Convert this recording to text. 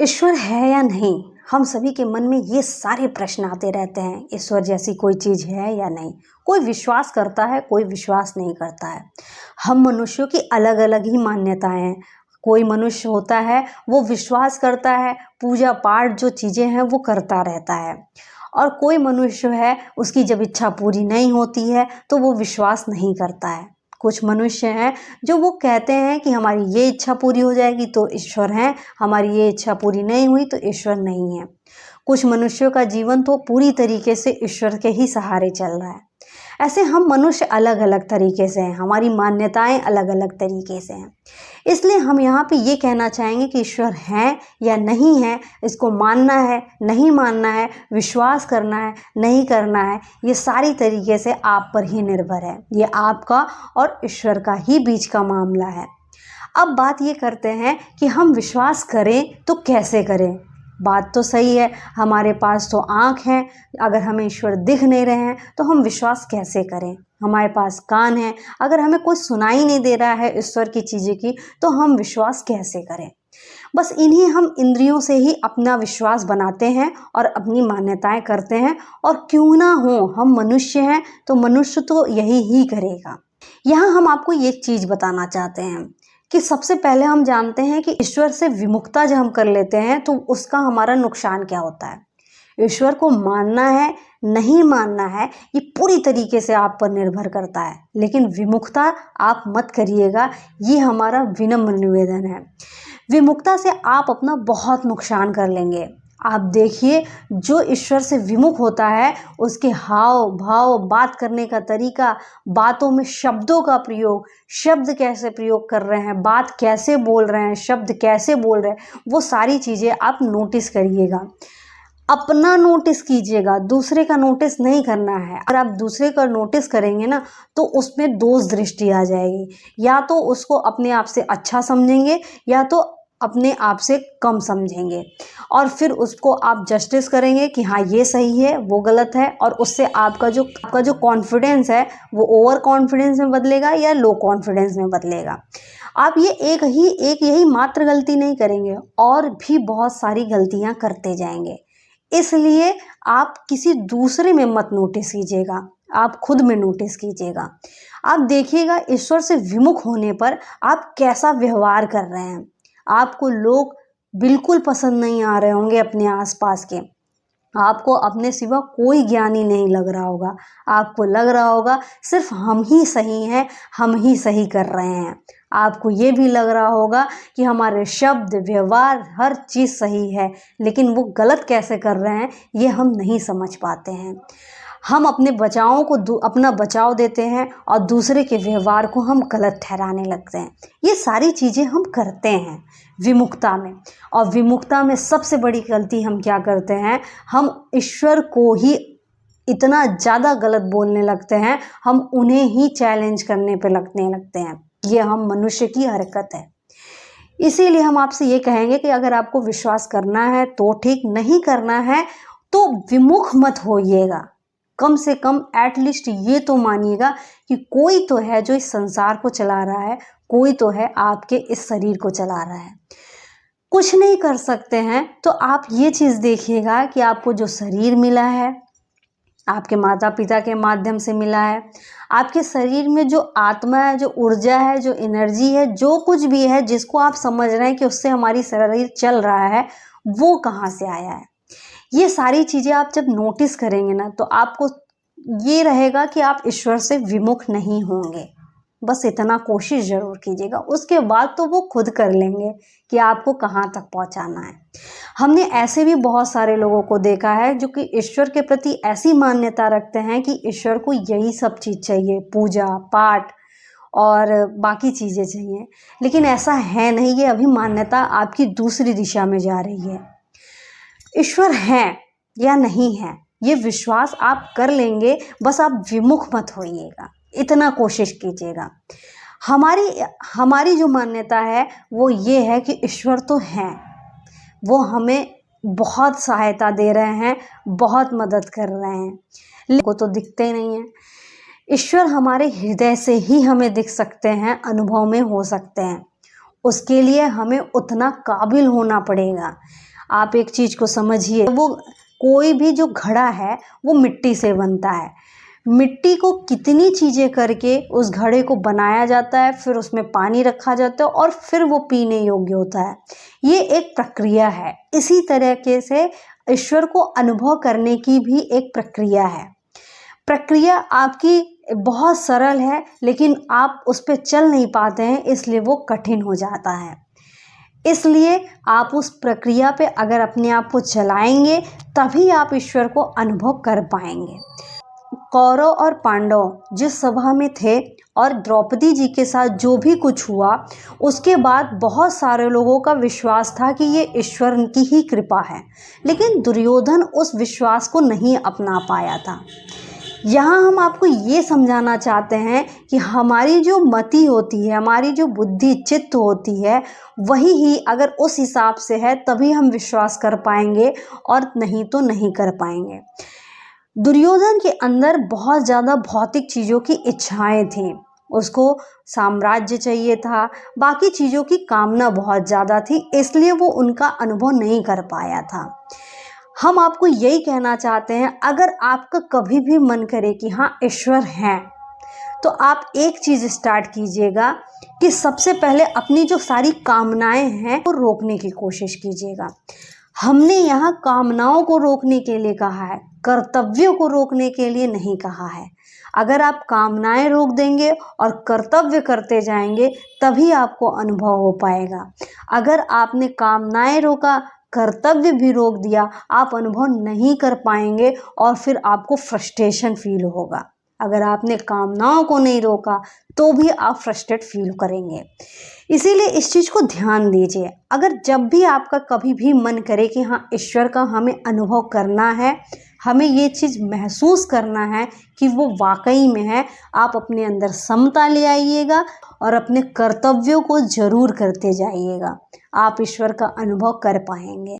ईश्वर है या नहीं, हम सभी के मन में ये सारे प्रश्न आते रहते हैं। ईश्वर जैसी कोई चीज़ है या नहीं। कोई विश्वास करता है, कोई विश्वास नहीं करता है। हम मनुष्यों की अलग अलग ही मान्यताएं हैं। कोई मनुष्य होता है वो विश्वास करता है, पूजा पाठ जो चीज़ें हैं वो करता रहता है। और कोई मनुष्य है उसकी जब इच्छा पूरी नहीं होती है तो वो विश्वास नहीं करता है। कुछ मनुष्य हैं जो वो कहते हैं कि हमारी ये इच्छा पूरी हो जाएगी तो ईश्वर हैं, हमारी ये इच्छा पूरी नहीं हुई तो ईश्वर नहीं है। कुछ मनुष्यों का जीवन तो पूरी तरीके से ईश्वर के ही सहारे चल रहा है। ऐसे हम मनुष्य अलग अलग तरीके से हैं, हमारी मान्यताएं अलग अलग तरीके से हैं। इसलिए हम यहाँ पे ये कहना चाहेंगे कि ईश्वर है या नहीं है, इसको मानना है नहीं मानना है, विश्वास करना है नहीं करना है, ये सारी तरीके से आप पर ही निर्भर है। ये आपका और ईश्वर का ही बीच का मामला है। अब बात ये करते हैं कि हम विश्वास करें तो कैसे करें। बात तो सही है, हमारे पास तो आँख है, अगर हमें ईश्वर दिख नहीं रहे हैं तो हम विश्वास कैसे करें। हमारे पास कान है, अगर हमें कुछ सुनाई नहीं दे रहा है ईश्वर की चीज़ें की तो हम विश्वास कैसे करें। बस इन्हीं हम इंद्रियों से ही अपना विश्वास बनाते हैं और अपनी मान्यताएं करते हैं। और क्यों ना हो, हम मनुष्य हैं तो मनुष्य तो यही ही करेगा। यहाँ हम आपको ये चीज़ बताना चाहते हैं कि सबसे पहले हम जानते हैं कि ईश्वर से विमुखता जब हम कर लेते हैं तो उसका हमारा नुकसान क्या होता है। ईश्वर को मानना है नहीं मानना है ये पूरी तरीके से आप पर निर्भर करता है, लेकिन विमुखता आप मत करिएगा, ये हमारा विनम्र निवेदन है। विमुखता से आप अपना बहुत नुकसान कर लेंगे। आप देखिए, जो ईश्वर से विमुख होता है उसके हाव भाव, बात करने का तरीका, बातों में शब्दों का प्रयोग, शब्द कैसे प्रयोग कर रहे हैं, बात कैसे बोल रहे हैं, शब्द कैसे बोल रहे हैं, वो सारी चीज़ें आप नोटिस करिएगा। अपना नोटिस कीजिएगा, दूसरे का नोटिस नहीं करना है। अगर आप दूसरे का नोटिस करेंगे ना तो उसमें दोष दृष्टि आ जाएगी। या तो उसको अपने आप से अच्छा समझेंगे या तो अपने आप से कम समझेंगे, और फिर उसको आप जस्टिस करेंगे कि हाँ ये सही है वो गलत है। और उससे आपका जो कॉन्फिडेंस है वो ओवर कॉन्फिडेंस में बदलेगा या लो कॉन्फिडेंस में बदलेगा। आप ये एक यही मात्र गलती नहीं करेंगे, और भी बहुत सारी गलतियां करते जाएंगे। इसलिए आप किसी दूसरे में मत नोटिस कीजिएगा, आप खुद में नोटिस कीजिएगा। आप देखिएगा ईश्वर से विमुख होने पर आप कैसा व्यवहार कर रहे हैं। आपको लोग बिल्कुल पसंद नहीं आ रहे होंगे अपने आसपास के। आपको अपने सिवा कोई ज्ञानी नहीं लग रहा होगा। आपको लग रहा होगा सिर्फ हम ही सही हैं, हम ही सही कर रहे हैं। आपको ये भी लग रहा होगा कि हमारे शब्द व्यवहार हर चीज़ सही है, लेकिन वो गलत कैसे कर रहे हैं ये हम नहीं समझ पाते हैं। हम अपने बचावों को अपना बचाव देते हैं और दूसरे के व्यवहार को हम गलत ठहराने लगते हैं। ये सारी चीज़ें हम करते हैं विमुखता में। और विमुखता में सबसे बड़ी गलती हम क्या करते हैं, हम ईश्वर को ही इतना ज़्यादा गलत बोलने लगते हैं, हम उन्हें ही चैलेंज करने पे लगते हैं। ये हम मनुष्य की हरकत है। इसीलिए हम आपसे ये कहेंगे कि अगर आपको विश्वास करना है तो ठीक, नहीं करना है तो विमुख मत होइएगा। कम से कम एटलीस्ट ये तो मानिएगा कि कोई तो है जो इस संसार को चला रहा है, कोई तो है आपके इस शरीर को चला रहा है। कुछ नहीं कर सकते हैं तो आप ये चीज़ देखिएगा कि आपको जो शरीर मिला है आपके माता पिता के माध्यम से मिला है, आपके शरीर में जो आत्मा है, जो ऊर्जा है, जो एनर्जी है, जो कुछ भी है जिसको आप समझ रहे हैं कि उससे हमारी शरीर चल रहा है, वो कहाँ से आया है। ये सारी चीज़ें आप जब नोटिस करेंगे ना तो आपको ये रहेगा कि आप ईश्वर से विमुख नहीं होंगे। बस इतना कोशिश ज़रूर कीजिएगा, उसके बाद तो वो खुद कर लेंगे कि आपको कहाँ तक पहुँचाना है। हमने ऐसे भी बहुत सारे लोगों को देखा है जो कि ईश्वर के प्रति ऐसी मान्यता रखते हैं कि ईश्वर को यही सब चीज़ चाहिए, पूजा पाठ और बाकी चीज़ें चाहिए, लेकिन ऐसा है नहीं। ये अभी मान्यता आपकी दूसरी दिशा में जा रही है। ईश्वर है या नहीं है ये विश्वास आप कर लेंगे, बस आप विमुख मत होइएगा, इतना कोशिश कीजिएगा। हमारी जो मान्यता है वो ये है कि ईश्वर तो है, वो हमें बहुत सहायता दे रहे हैं, बहुत मदद कर रहे हैं, लेकिन वो तो दिखते नहीं हैं। ईश्वर हमारे हृदय से ही हमें दिख सकते हैं, अनुभव में हो सकते हैं। उसके लिए हमें उतना काबिल होना पड़ेगा। आप एक चीज़ को समझिए, वो कोई भी जो घड़ा है वो मिट्टी से बनता है। मिट्टी को कितनी चीज़ें करके उस घड़े को बनाया जाता है, फिर उसमें पानी रखा जाता है और फिर वो पीने योग्य होता है। ये एक प्रक्रिया है। इसी तरीके से ईश्वर को अनुभव करने की भी एक प्रक्रिया है। प्रक्रिया आपकी बहुत सरल है, लेकिन आप उस पर चल नहीं पाते हैं, इसलिए वो कठिन हो जाता है। इसलिए आप उस प्रक्रिया पे अगर अपने आप को चलाएंगे, तभी आप ईश्वर को अनुभव कर पाएंगे। कौरव और पांडव जिस सभा में थे और द्रौपदी जी के साथ जो भी कुछ हुआ, उसके बाद बहुत सारे लोगों का विश्वास था कि ये ईश्वर की ही कृपा है, लेकिन दुर्योधन उस विश्वास को नहीं अपना पाया था। यहाँ हम आपको ये समझाना चाहते हैं कि हमारी जो मति होती है, हमारी जो बुद्धि चित्त होती है, वही ही अगर उस हिसाब से है तभी हम विश्वास कर पाएंगे, और नहीं तो नहीं कर पाएंगे। दुर्योधन के अंदर बहुत ज़्यादा भौतिक चीज़ों की इच्छाएं थीं। उसको साम्राज्य चाहिए था, बाकी चीज़ों की कामना बहुत ज़्यादा थी, इसलिए वो उनका अनुभव नहीं कर पाया था। हम आपको यही कहना चाहते हैं, अगर आपका कभी भी मन करे कि हाँ ईश्वर हैं, तो आप एक चीज़ स्टार्ट कीजिएगा कि सबसे पहले अपनी जो सारी कामनाएं हैं वो रोकने की कोशिश कीजिएगा। हमने यहाँ कामनाओं को रोकने के लिए कहा है, कर्तव्यों को रोकने के लिए नहीं कहा है। अगर आप कामनाएं रोक देंगे और कर्तव्य करते जाएंगे, तभी आपको अनुभव हो पाएगा। अगर आपने कामनाएं रोका, कर्तव्य भी रोक दिया, आप अनुभव नहीं कर पाएंगे और फिर आपको फ्रस्ट्रेशन फील होगा। अगर आपने कामनाओं को नहीं रोका तो भी आप फ्रस्ट्रेट फील करेंगे। इसीलिए इस चीज़ को ध्यान दीजिए। अगर जब भी आपका कभी भी मन करे कि हाँ ईश्वर का हमें अनुभव करना है, हमें ये चीज़ महसूस करना है कि वो वाकई में है, आप अपने अंदर समता ले आइएगा और अपने कर्तव्यों को जरूर करते जाइएगा। आप ईश्वर का अनुभव कर पाएंगे।